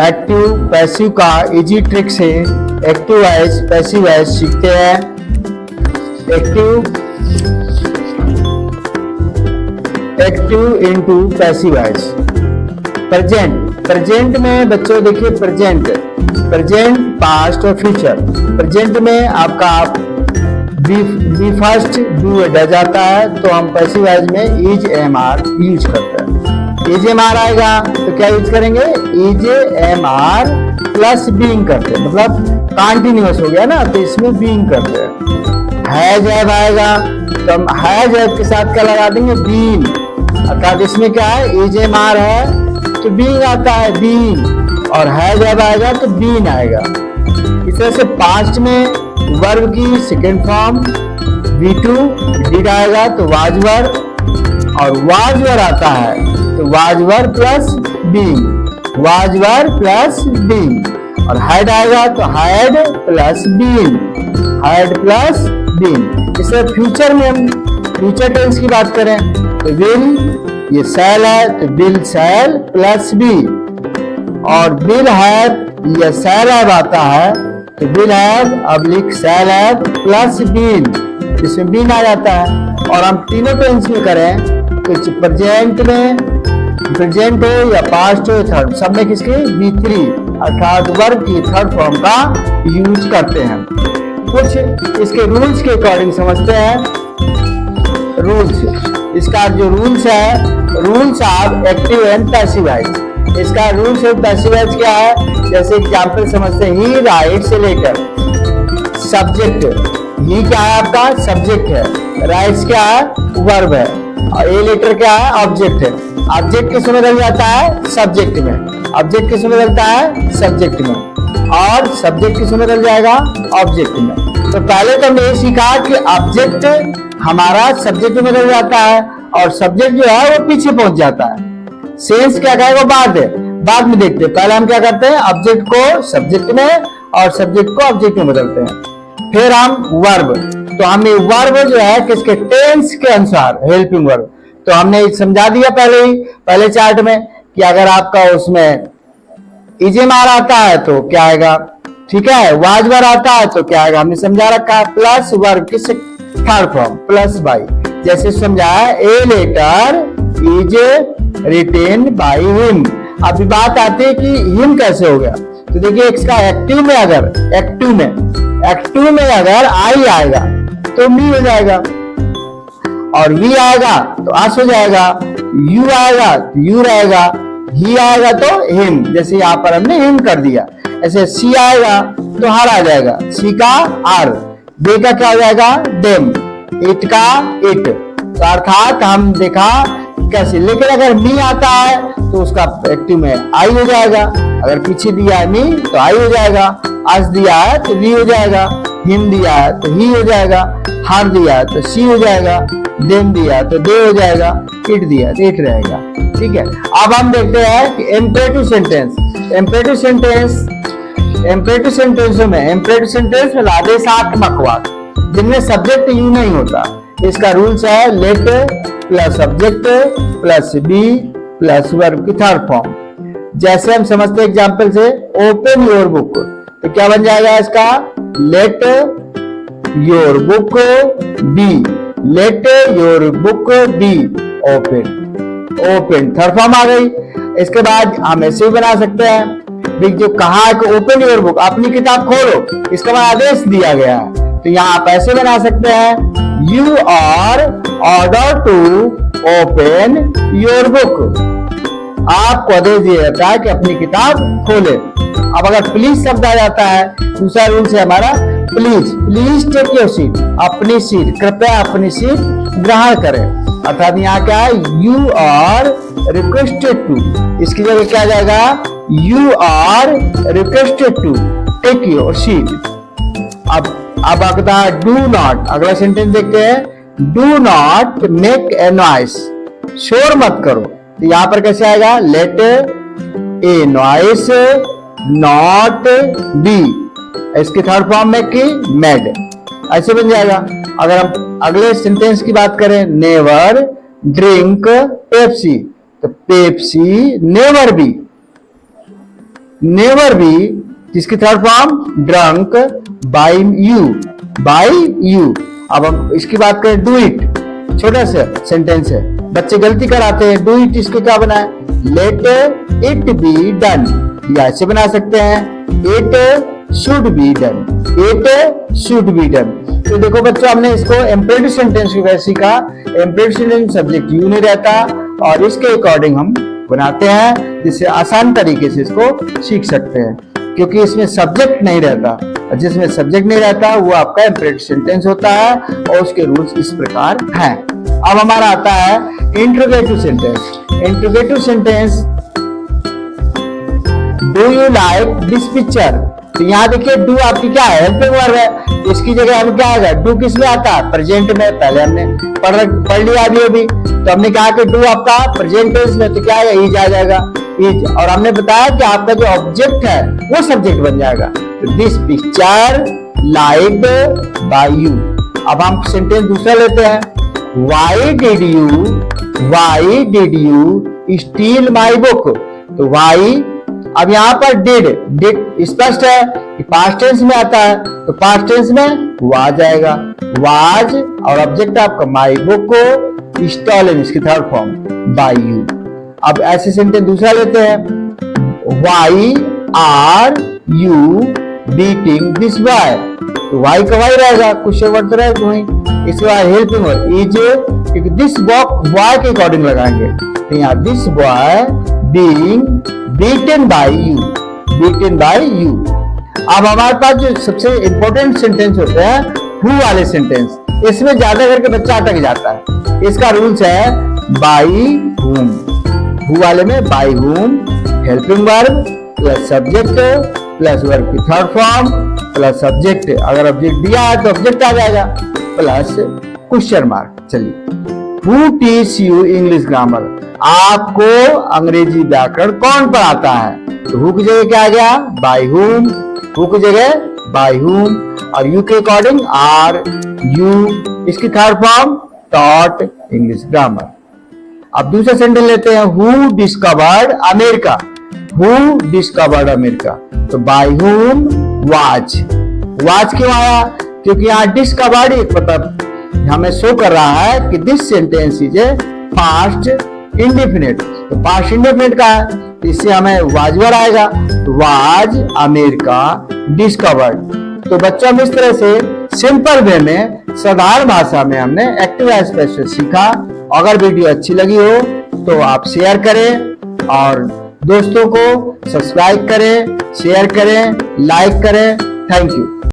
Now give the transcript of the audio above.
Active passive का easy trick से active voice passive voice सीखते हैं। Active into passive voice. Present में बच्चों देखिए प्रेजेंट, पास्ट और फ्यूचर। प्रेजेंट में आपका बी फर्स्ट डू डज आता है, तो हम पैसिव वॉइस में इज एम आर यूज करते हैं। इज एम आर आएगा तो क्या यूज करेंगे, is am are plus being करते हैं, मतलब कंटिन्यूअस हो गया ना, तो इसमें बीइंग करते हैं। हैज हैव आएगा तो हम हैज हैव के साथ क्या लगा देंगे, बीन, अर्थात इसमें क्या है, इज एम आर है तो बीइंग आता है, बीइंग, और हैज हैव आएगा तो बीन आएगा। इस तरह से पास्ट में वर्ब की सेकेंड फॉर्म V2 डिड आएगा तो वाज वर, और वाज वर आता है तो was were plus being, was were plus being, और हैड आएगा तो had plus being, had plus being. इससे फ्यूचर में हम फ्यूचर टेंस की बात करें तो विल, ये शैल है तो विल शैल प्लस बी, और विल हैव ये शैल हैव आता है तो विल हैव अब्लिक शैल हैव प्लस बीन, इसमें बीन आ जाता है। और हम तीनों टेंस में करें तो प्रेजेंट में, प्रेजेंट हो या पास्ट हो, थर्ड सब में किसके B3 अर्थात वर्ब की थर्ड फॉर्म का यूज करते हैं। कुछ इसके रूल्स के अकॉर्डिंग समझते हैं। रूल्स, इसका जो रूल्स है, rules of active and passive voice. इसका रूल्स ऑफ पैसिव वॉइस क्या है, जैसे एग्जांपल समझते हैं, ही राइट्स से लेकर सब्जेक्ट, ही क्या है आपका सब्जेक्ट है, राइट्स क्या है वर्ब है, और ए लेटर क्या है ऑब्जेक्ट है। ऑब्जेक्ट किस में बदल जाता है, सब्जेक्ट में, ऑब्जेक्ट किस में बदलता है, सब्जेक्ट में, और सब्जेक्ट किस में बदल जाएगा, ऑब्जेक्ट में। तो पहले तो हमने ये सीखा कि ऑब्जेक्ट हमारा सब्जेक्ट में बदल जाता है, और सब्जेक्ट जो है वो पीछे पहुंच जाता है। सेंस क्या कहेगा वो बाद में देखते हैं। पहले हम क्या करते हैं, ऑब्जेक्ट को सब्जेक्ट में और सब्जेक्ट को ऑब्जेक्ट में बदलते हैं। फिर हम वर्ब, तो हमने वर्ब जो है किसके, टेंस के अनुसार हेल्पिंग वर्ब, तो हमने समझा दिया पहले चार्ट में कि अगर आपका उसमें इज एम आर आता है तो क्या आएगा, ठीक है, वाज वर आता है तो क्या आएगा, हमने समझा रखा है, प्लस वर्ब किस थर्ड फॉर्म प्लस बाई, जैसे समझाया a letter is written by him. अभी बात आती है कि हिम कैसे हो गया, तो देखिए इसका एक्टिव में अगर आई आएगा तो मी हो जाएगा, और वी आएगा तो अस हो जाएगा, यू आएगा तो यू रहेगा, ही आएगा तो हिम, जैसे यहाँ पर हमने हिम कर दिया। ऐसे सी आएगा तो हर आ जाएगा, सी का आर, दे का क्या हो जाएगा डेम, इट का इट, तो अर्थात हम देखा कैसे। लेकिन अगर मी आता है तो उसका एक्टिव में आई हो जाएगा, अगर पीछे दिया है मी तो आई हो जाएगा, अस दिया है तो वी हो जाएगा, हिम दिया है तो ही हो जाएगा, हर दिया है तो सी हो जाएगा, देम दिया है तो दे हो जाएगा, इट दिया है तो इट रहेगा। ठीक है, अब हम देखते हैं कि इम्पेरेटिव सेंटेंस में आदेशात्मक वाक्य जिनमें सब्जेक्ट यू नहीं होता, इसका रूल्स है let plus subject plus be plus verb की थर्ड फॉर्म। जैसे हम समझते हैं एग्जांपल से, ओपन योर बुक, तो क्या बन जाएगा इसका, let your book be, let your book be open third form आ गई। इसके बाद हम ऐसे भी बना सकते हैं, जो कहा है कि ओपन योर बुक, अपनी किताब खोलो, इसका बाद आदेश दिया गया है, तो यहाँ आप ऐसे बना सकते हैं, you are order to open your book, आपको आदेश दिया जाता है कि अपनी किताब खोले। अब अगर प्लीज शब्द आ जाता है, दूसरा रूल है हमारा, प्लीज टेक योर सीट, अपनी सीट, कृपया अपनी सीट ग्रहण करें, अर्थात यहाँ क्या है, यू आर रिक्वेस्टेड टू, इसकी जगह क्या जाएगा, you are requested to take your seat. अब अगला डू नॉट, अगला सेंटेंस देखते हैं, do not make a noise, शोर मत करो, तो यहां पर कैसे आएगा, let a noise not be, इसकी थर्ड फॉर्म में की मेड, ऐसे बन जाएगा। अगर हम अगले सेंटेंस की बात करें, नेवर ड्रिंक पेप्सी, तो Pepsi never be, never be, जिसकी third form drunk by you. अब हम इसकी बात करें, डू इट, छोटा सा सेंटेंस है, बच्चे गलती कराते हैं, डू इट इसको क्या बना है, लेट इट बी डन, या ऐसे बना सकते हैं, it should be done, it should be done. तो देखो बच्चों, हमने इसको इम्परेटिव सेंटेंस को सीखा। इम्परेटिव सेंटेंस सब्जेक्ट यू नहीं रहता, और इसके अकॉर्डिंग हम बनाते हैं, जिससे आसान तरीके से इसको सीख सकते हैं, क्योंकि इसमें सब्जेक्ट नहीं रहता। जिसमें सब्जेक्ट नहीं रहता वो आपका इम्परेटिव सेंटेंस होता है, और उसके रूल्स इस प्रकार हैं। अब हमारा आता है interrogative sentence. Interrogative sentence, do you like this picture. तो यहाँ देखिए, डू आपकी क्या है, हेल्पिंग वर्ब है, इसकी जगह हम क्या आएगा, डू किस में आता है, प्रेजेंट में। पहले हमने पढ़ लिया अभी, तो हमने कहा कि डू आपका प्रेजेंट टेंस में, तो क्या आएगा, इज आ जाएगा, इज। और हमने बताया कि आपका जो ऑब्जेक्ट है वो सब्जेक्ट बन जाएगा। तो this picture liked by you. अब हम सेंटेंस दूसरा लेते हैं, why did you steel my book. तो वाई, अब यहाँ पर डिड स्पष्ट है कि पास्ट टेंस में आता है, तो पास्ट टेंस में वो आ जाएगा, वाज, और ऑब्जेक्ट आपका माई बुक को, स्टॉलन इसकी थर्ड फॉर्म बाय यू। अब ऐसे सेंटेंस दूसरा लेते हैं, why are you beating this boy. तो वाई का वाई रहेगा, क्वेश्चन वर्ड तो रहेगा वही, इसके बाद हेल्पिंग वर्ड इज, क्योंकि दिस बॉय के अकॉर्डिंग लगाएंगे, तो यहाँ this boy being beaten by you. अब हमारे पास जो सबसे इंपॉर्टेंट सेंटेंस होते हैं, हु वाले सेंटेंस, इसमें ज्यादा करके बच्चा अटक जाता है। इसका रूल्स है बाई हुम। हु वाले में बाई हुम, helping verb plus subject plus verb की थर्ड फॉर्म प्लस सब्जेक्ट, अगर ऑब्जेक्ट दिया है तो ऑब्जेक्ट आ जाएगा, प्लस क्वेश्चन मार्क। चलिए, who teach you English grammar, आपको अंग्रेजी व्याकरण कौन पढ़ाता है। तो हु की जगह क्या आ गया, बाय हुम, हु की जगह बाय हुम, और यू के अकॉर्डिंग आर यू, इसकी third form taught English grammar. अब दूसरा सेंटेंस लेते हैं, who discovered America. Who discovered America, तो बाय हुम वाच क्यों आया, क्योंकि यहाँ डिस्कवर्ड मतलब हमें शो कर रहा है कि this sentence is a past indefinite. तो पास्ट इंडेफिनिट का है, इससे हमें वाज वर्ड आएगा, तो वाज अमेरिका डिस्कवर्ड। तो बच्चों हम इस तरह से सिंपल वे में, साधारण भाषा में हमने एक्टिव वॉइस पैसेज सीखा। अगर वीडियो अच्छी लगी हो तो आप शेयर करें, और दोस्तों को सब्सक्राइब करें, शेयर करें, लाइक करें। Thank you.